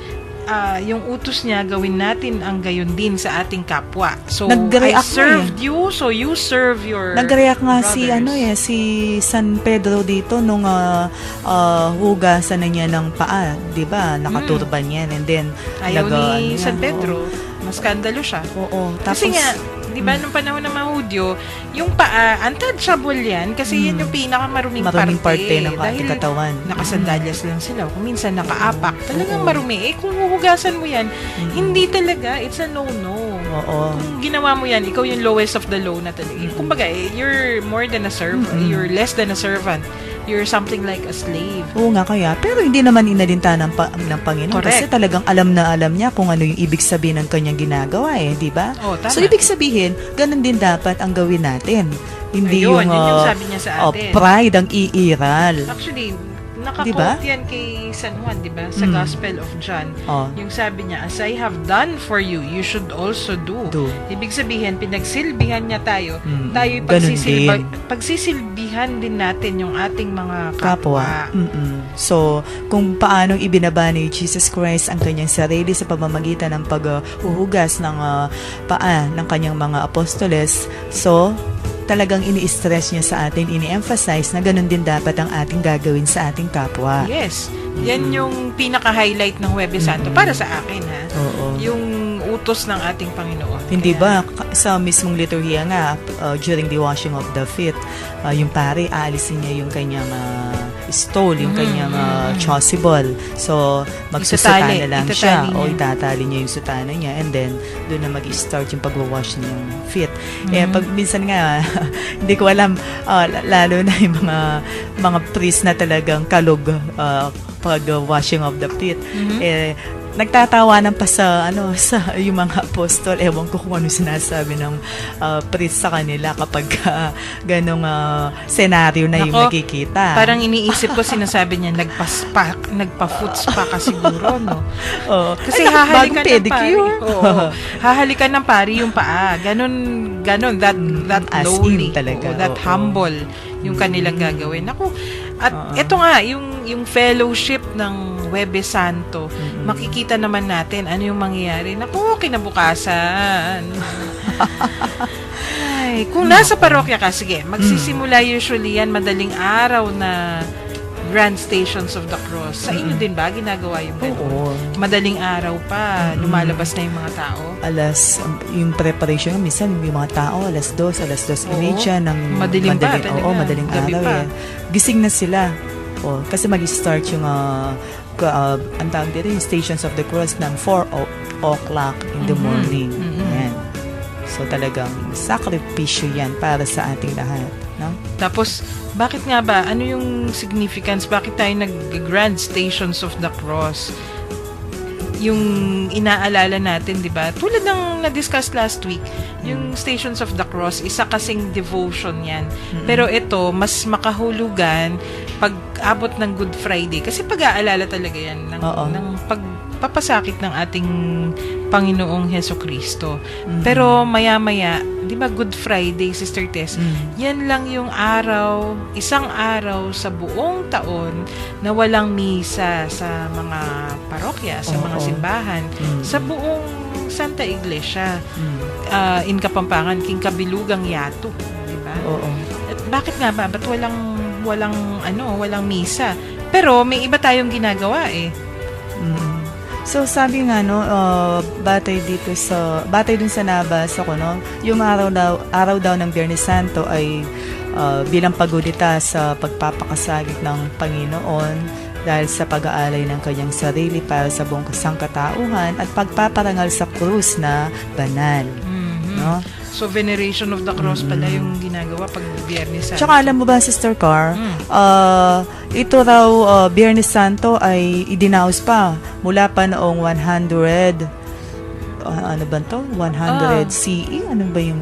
yung utos niya, gawin natin ang gayon din sa ating kapwa. So, I served you, so you serve your Nag-react nga brothers. si San Pedro dito nung hugasan na niya ng paa, 'di ba? Nakaturban yan, and then Ayaw ni San Pedro, mas skandalo siya. Tapos, Kasi nga, di ba, nung panahon ng mga Hudyo, yung paa, untouchable yan kasi yan yung pinakamaruming parte ng ating katawan. Nakasandalyas lang sila. Kung minsan nakaapak, talagang marumi. Kung huhugasan mo yan, hindi talaga, it's a no-no. Kung ginawa mo yan, ikaw yung lowest of the low na talaga. Kumbaga, you're more than a servant, you're less than a servant. You're something like a slave. Oo nga kaya, pero hindi naman inalinta ng Panginoon. Correct. Kasi talagang alam na alam niya kung ano yung ibig sabihin ng kanyang ginagawa di ba? Oh, tama. So, ibig sabihin, ganun din dapat ang gawin natin. Hindi Ayun, yung, yun yung sabi niya sa atin. pride ang iiral. Actually, Diba? nakaquote yan kay San Juan, di ba? Sa Gospel of John. Oh. Yung sabi niya, as I have done for you, you should also do. Ibig sabihin, pinagsilbihan niya tayo. Tayo'y Ganun pagsisilbihan din natin yung ating mga Kapwa. kapwa. So, kung paanong ibinaba ni Jesus Christ ang kanyang sarili sa pamamagitan ng paghuhugas ng paa ng kanyang mga apostoles. So, talagang ini-stress niya sa atin, ini-emphasize na ganun din dapat ang ating gagawin sa ating kapwa. Yes. Yan yung pinaka-highlight ng Huwebes Santo para sa akin, ha? Oo. Yung utos ng ating Panginoon. Hindi Kaya- ba, sa mismong liturhiya nga, during the washing of the feet, yung pare, aalisin niya yung kanyang stole, yung kanyang chasuble. So, magsusutana lang siya. O itatali niya yung sutana niya. And then, doon na mag-start yung pag-wash niyang feet. Pag minsan nga, hindi ko alam, lalo na yung mga priest na talagang kalog pag washing of the feet. Nagtatawanan pa sa yung mga apostol. Ewan ko kung ano sinasabi ng priest sa kanila kapag ganong senaryo na yung nakikita. Parang iniisip ko, sinasabi niya, nagpa-foot spa ka siguro, no? Kasi hahalikan ng pari. Hahalikan ng pari yung paa. Ganon, that as lowly. in talaga. That humble yung kanilang gagawin. Ako, at ito nga, yung fellowship ng Huwebes Santo, makikita naman natin ano yung mangyayari. Naku, kinabukasan. Ay, kung nasa parokya ka, sige, magsisimula usually yan madaling araw na Grand Stations of the Cross. Sa inyo din ba ginagawa yung ganun? Oo. Madaling araw pa, lumalabas na yung mga tao. Yung preparation, minsan yung mga tao, alas 2:30 ng Madilim pa talaga. Oo, madaling Gabi araw pa. Gising na sila. Kasi mag-start yung ang tawag dito, yung Stations of the Cross ng 4 o'clock in the morning. Yan. So talagang sakripisyo yan para sa ating lahat. No? Tapos, bakit nga ba? Ano yung significance? Bakit tayo nag-Grand Stations of the Cross? Yung inaalala natin, di ba? Tulad ng na-discuss last week, yung Stations of the Cross, isa kasing devotion yan. Pero ito, mas makahulugan pag abot ng Good Friday. Kasi pag-aalala talaga yan ng pagpapasakit ng ating Panginoong Hesukristo. Pero maya-maya, di ba Good Friday, Sister Tess, yan lang yung isang araw sa buong taon na walang misa sa mga parokya, sa mga simbahan, sa buong Santa Iglesia. In Kapampangan, King Kabilugang Yato, di ba? Oo. At bakit nga ba? Ba't walang misa? Pero may iba tayong ginagawa eh. So sabi nga batay dun sa nabasa ko, yung araw daw ng Biyernes Santo ay bilang pagudita sa pagpapakasagip ng Panginoon dahil sa pag-aalay ng kanyang sarili para sa buong sangkatauhan at pagpaparangal sa krus na banal. No? So, veneration of the cross pala yung ginagawa pag Biyernes Santo. Tsaka alam mo ba, Sister Car, ito raw, Biyernes Santo ay idinaos pa mula pa noong 100 CE? Ano ba yung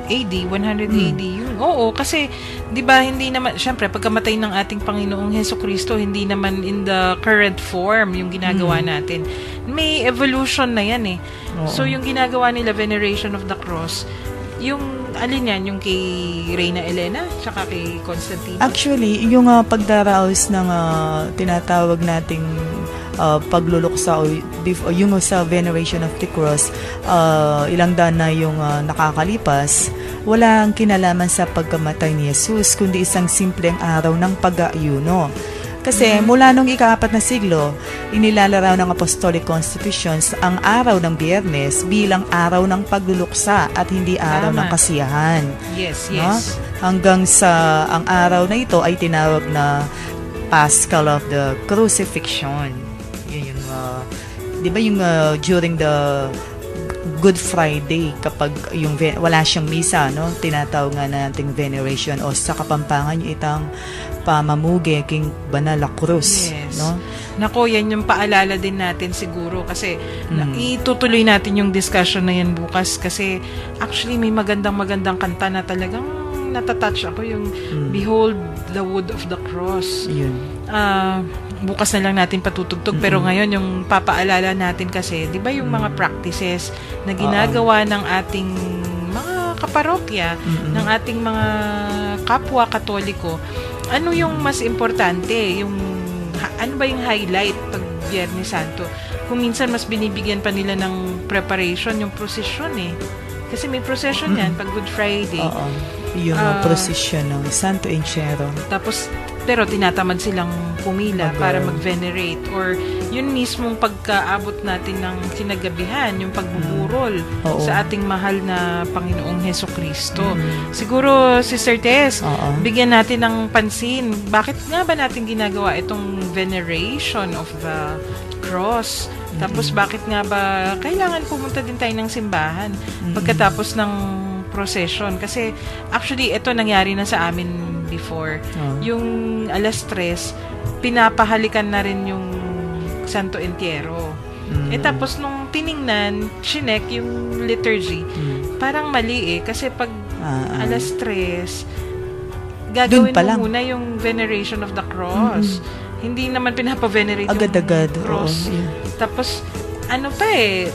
AD, 100 AD yun. Oo, kasi 'di ba hindi naman syempre pagkamatay ng ating Panginoong Hesukristo, hindi naman in the current form yung ginagawa natin. May evolution na 'yan eh. Oo. So yung ginagawa nila veneration of the cross, yung alin yan, yung kay Reyna Elena tsaka kay Constantino. Actually, yung pagdaraos ng tinatawag nating pagluluksa o yung sa veneration of the cross, ilang daan na yung nakakalipas, walang kinalaman sa pagkamatay ni Jesus, kundi isang simpleng araw ng pag-aayuno. Kasi mula nung ika-4 na siglo, inilalaraw ng Apostolic Constitutions ang araw ng Biyernes bilang araw ng pagluluksa at hindi araw ng kasiyahan. Yes. Hanggang sa ang araw na ito ay tinawag na Paschal of the Crucifixion. Yun yung, di ba yung during the Good Friday kapag yung wala siyang misa, no? Tinatawag nga nating veneration o sa Kapampangan yung itang pamamuge king Banal la Cruz, Yes. no? Nako, yan yung paalala din natin siguro kasi itutuloy natin yung discussion na yan bukas kasi actually may magandang kanta na talagang natatouch ako yung Behold the Wood of the Cross. Yun. Bukas na lang natin patutugtog pero ngayon yung papaalala natin kasi 'di ba yung mga practices na ginagawa ng ating mga kaparokya, ng ating mga kapwa Katoliko, ano yung mas importante, yung ano ba yung highlight pag Biyernes Santo? Kung minsan mas binibigyan pa nila ng preparation yung procession kasi may procession yan pag Good Friday. Oo. Yung procession ng Santo Entierro. Tapos, pero tinatamad silang pumila para mag-venerate. Or, yun mismong pagkaabot natin ng kinagabihan, yung pagbuburol sa ating mahal na Panginoong Heso Kristo. Siguro, Sister Tess, bigyan natin ng pansin. Bakit nga ba natin ginagawa itong veneration of the cross? Tapos, bakit nga ba kailangan pumunta din tayo ng simbahan pagkatapos ng procession? Kasi, actually, ito nangyari na sa amin before. Yung alas 3, pinapahalikan na rin yung Santo Entierro. Tapos nung tiningnan, chinek yung liturgy, parang mali kasi pag alas 3, gagawin mo muna yung veneration of the cross. Hindi naman pinapa-venerate agad-agad yung cross. Tapos,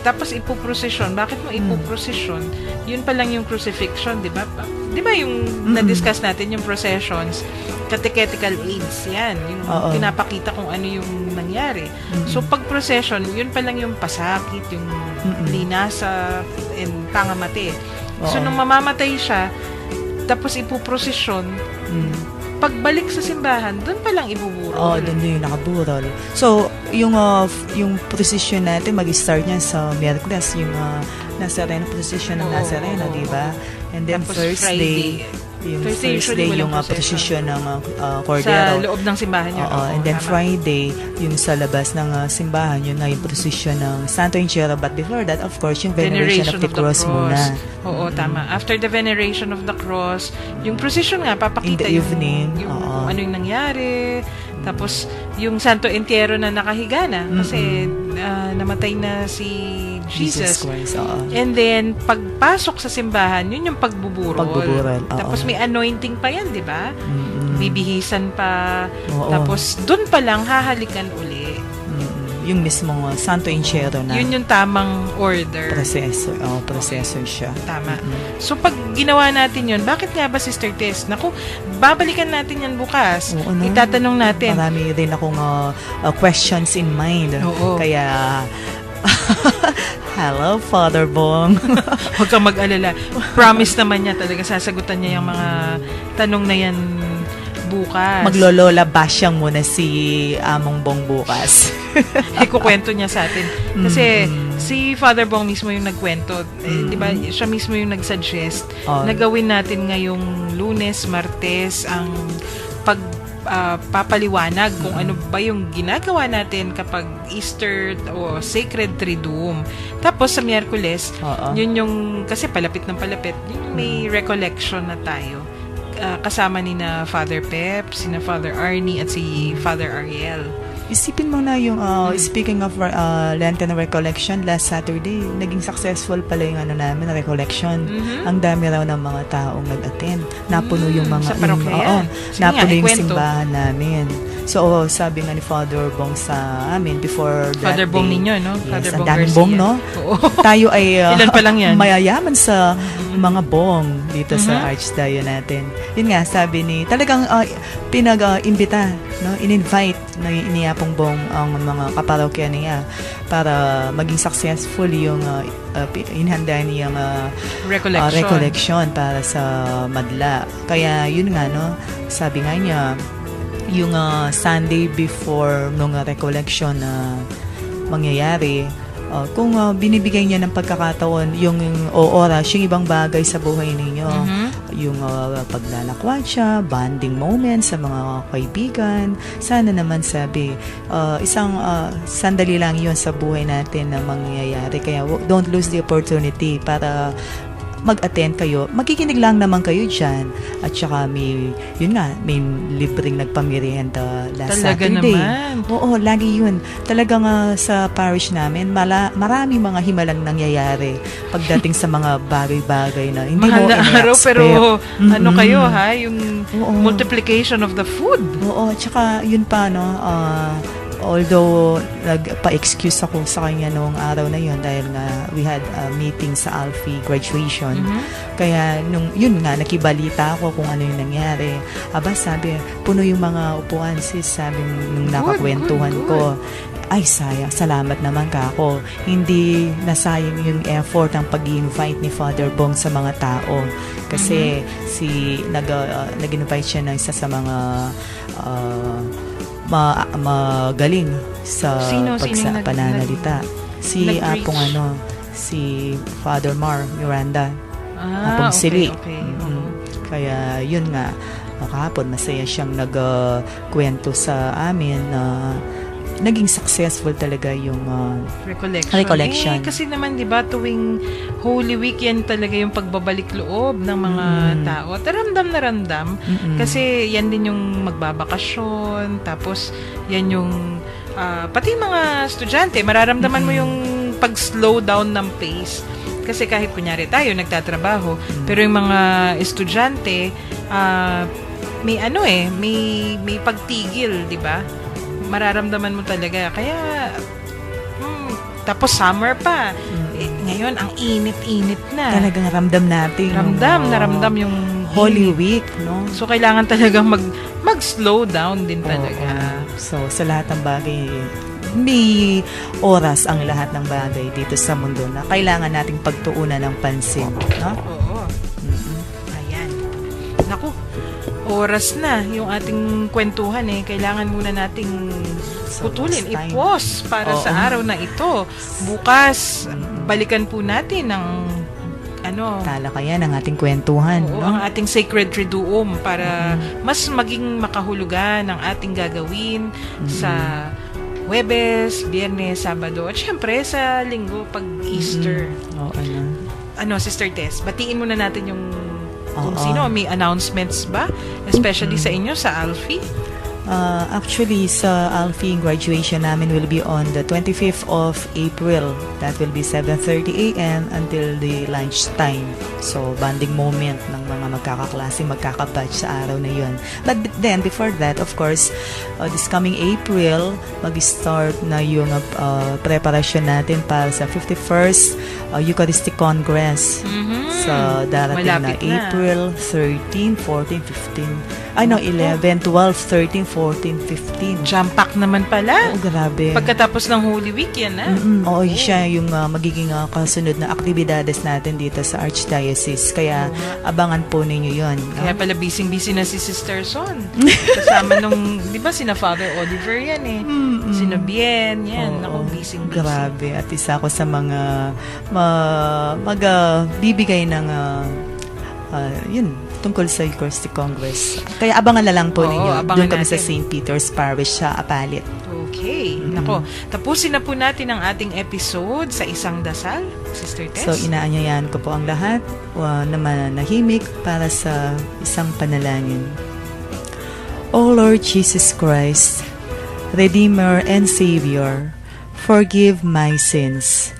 tapos ipoprocession. Bakit mo ipoprocession? Yun pa lang yung crucifixion, di ba? Di ba yung na-discuss natin yung processions, catechetical aids, yan. Yung pinapakita kung ano yung nangyari. So, pag procession, yun pa lang yung pasakit, yung linasa, and pangamate. So, nung mamamatay siya, tapos ipoprocession, pagbalik sa simbahan, doon pa lang ibuburol. Doon yung nakaburol. So, yung procession natin, mag-start niyan sa Miyerkules, yung Nazareno procession ng Nazareno, di ba? And then tapos Thursday, yung Thursday yung procession ng sa Cordero. loob ng simbahan yun. And then Friday, yung sa labas ng simbahan, yun na yung procession ng Santo Entierro. But before that, of course, yung veneration of the cross muna. Oo, tama. After the veneration of the cross, yung procession nga, papakita in the evening, yung ano yung nangyari. Tapos, yung Santo Entierro na nakahiga na. Kasi, namatay na si Jesus Christ. And then, pagpasok sa simbahan, yun yung pagbuburol. Tapos, may anointing pa yan, di ba? May bihisan pa. Tapos, dun pa lang, hahalikan uli. Yung mismong Santo Entierro na. Yun yung tamang order. Proseso siya. Tama. So, pag ginawa natin yun, bakit nga ba, Sister Tess? Naku, babalikan natin yan bukas. Itatanong natin. Marami rin akong questions in mind. Kaya, hello, Father Bong. Huwag kang mag-alala. Promise naman niya talaga, sasagutan niya yung mga tanong na yan bukas. Maglolola basyang muna si Among Bong bukas. Ikukwento niya sa atin. Kasi si Father Bong mismo yung nagkwento. Di ba? Siya mismo yung nag-suggest na gawin natin ngayong Lunes, Martes ang papaliwanag kung ano ba yung ginagawa natin kapag Easter o Sacred Triduum. Tapos sa Miyerkules, yun yung, kasi palapit ng palapit, yun yung may recollection na tayo. Kasama ni na Father Pep, si na Father Arnie at si Father Ariel. Isipin mo na yung, speaking of Lenten recollection, last Saturday, naging successful pala yung namin, recollection. Ang dami raw ng mga taong nag-attend. Napuno yung mga, napuno yung simbahan namin. So, sabi nga ni Father Bong sa amin, before that Father Bong day, ninyo, no? Father Bong daming Garcia. bong, no? Tayo ay ilan pa lang yan? mayayaman sa mga bong dito sa Archdiocese natin. Yun nga, sabi ni, talagang pinag-imbita, no? In-invite na iniyapong bong ang mga kaparokya niya para maging successful yung inhanda niyang recollection para sa madla. Kaya yun nga, no? Sabi nga niya, yung Sunday before nung recollection na mangyayari, kung binibigay niya ng pagkakataon yung oras, yung ibang bagay sa buhay ninyo, yung paglalakwatsa, bonding moments sa mga kaibigan. Sana naman sabi, isang sandali lang yun sa buhay natin na mangyayari. Kaya don't lose the opportunity para mag-attend kayo. Magkikinig lang naman kayo dyan. At saka may libreng nagpamerienda last Talaga Saturday. naman. Oo, lagi yun. Talagang sa parish namin, marami mga himalang nangyayari pagdating sa mga bagay-bagay na hindi Mahal mo na araw, ina-expect. pero ano kayo ha? Yung Oo. multiplication of the food. Oo, tsaka yun pa, no, although nagpa-excuse ako sa kanya noong araw na yun dahil nga we had a meeting sa Alfie graduation. Kaya yun nga, nakibalita ako kung ano yung nangyari. Aba, sabi, puno yung mga upuan, sis, sabi nung nakakwentuhan good. ko. Ay, sayang. Salamat naman ka ako. Hindi nasayang yung effort ang pag-invite ni Father Bong sa mga tao. Kasi nag-invite siya ng isa sa mga magaling sa Sino pananalita. Si nag-preach? si Father Mar Miranda. Ah, Sili. okay. Kaya yun nga, kahapon masaya siyang nagkwento sa amin na naging successful talaga yung recollection. Kasi naman 'di ba tuwing Holy Week yan talaga yung pagbabalik loob ng mga tao. At ramdam na ramdam kasi yan din yung magbabakasyon, tapos yan yung pati mga estudyante, mararamdaman mo yung pag-slow down ng pace. Kasi kahit kunyari tayo nagtatrabaho, pero yung mga estudyante may pagtigil, 'di ba? Mararamdaman mo talaga. Kaya tapos summer pa. Ngayon ang init-init na. Talagang ramdam natin. Ramdam yung Holy init. Week, no? So kailangan talagang mag-slow down din talaga. So sa lahat ng bagay, may oras ang lahat ng bagay dito sa mundo na kailangan nating pagtuunan ng pansin, no? Oo. Ayan. Naku, oras na yung ating kwentuhan eh. Kailangan muna nating putulin, i-pause para sa araw na ito. Bukas, balikan po natin ang talakayan ng ating kwentuhan. Oo, ang ating Sacred Triduum para mas maging makahulugan ang ating gagawin sa Huwebes, Biyernes, Sabado, at syempre sa Linggo pag Easter. Sister Tess, batiin muna natin yung kung sino, may announcements ba? Especially sa inyo, sa Alfie? Actually, sa Alfie graduation namin will be on the 25th of April. That will be 7:30 a.m. until the lunch time. So, bonding moment ng mga magkakaklase, magkakabatch sa araw na yun. But then, before that, of course, this coming April, mag-start na yung preparasyon natin para sa 51st Eucharistic Congress. Sa darating Malapit na April 13, 14, 15. 11, 12, 13, 14, 15. Jump pack naman pala. Oo, grabe. Pagkatapos ng Holy Week yan, Oo, siya yung magiging kasunod na aktibidades natin dito sa Archdiocese. Kaya abangan po ninyo yun. Kaya pala busy-busy na si Sister Son. Kasama nung, di ba, sina Father Oliver yan eh. Sina Bien, yan. Naku, busy-busy. Grabe. At isa ako sa mga bibigay ng tungkol sa Eucharistic Congress. Kaya abangan na lang po ninyo. Doon kami sa St. Peter's Parish sa Apalit. Okay. Nako, tapusin na po natin ang ating episode sa isang dasal, Sister Tess. So, inaanyayahan ko po ang lahat na manahimik para sa isang panalangin. O Lord Jesus Christ, Redeemer and Savior, forgive my sins,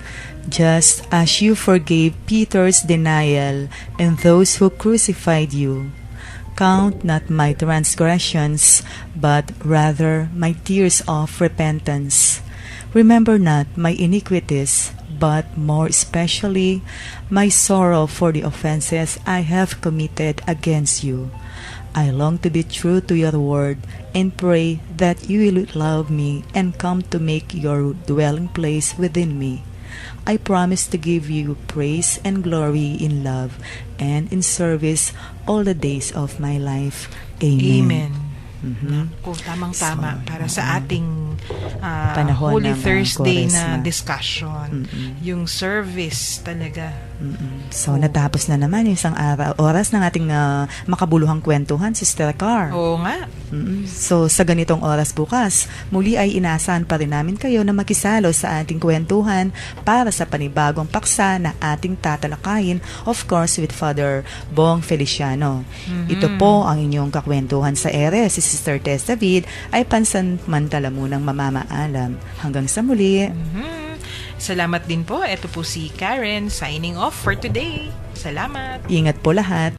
just as you forgave Peter's denial and those who crucified you. Count not my transgressions, but rather my tears of repentance. Remember not my iniquities, but more especially my sorrow for the offenses I have committed against you. I long to be true to your word and pray that you will love me and come to make your dwelling place within me. I promise to give you praise and glory in love and in service all the days of my life. Amen. Tamang-tama para sa ating Panahon Holy ng, Thursday Quaresma. na discussion. Yung service talaga. So, natapos na naman yung isang oras ng ating makabuluhang kwentuhan, Sister Car. Oo nga. So, sa ganitong oras bukas, muli ay inaasahan pa rin namin kayo na makisalo sa ating kwentuhan para sa panibagong paksa na ating tatalakayin, of course, with Father Bong Feliciano. Ito po ang inyong kakwentuhan sa ere. Si Sister Tess David ay pansamantala munang mamamaalam. Hanggang sa muli. Salamat din po. Ito po si Karen signing off for today. Salamat. Ingat po lahat.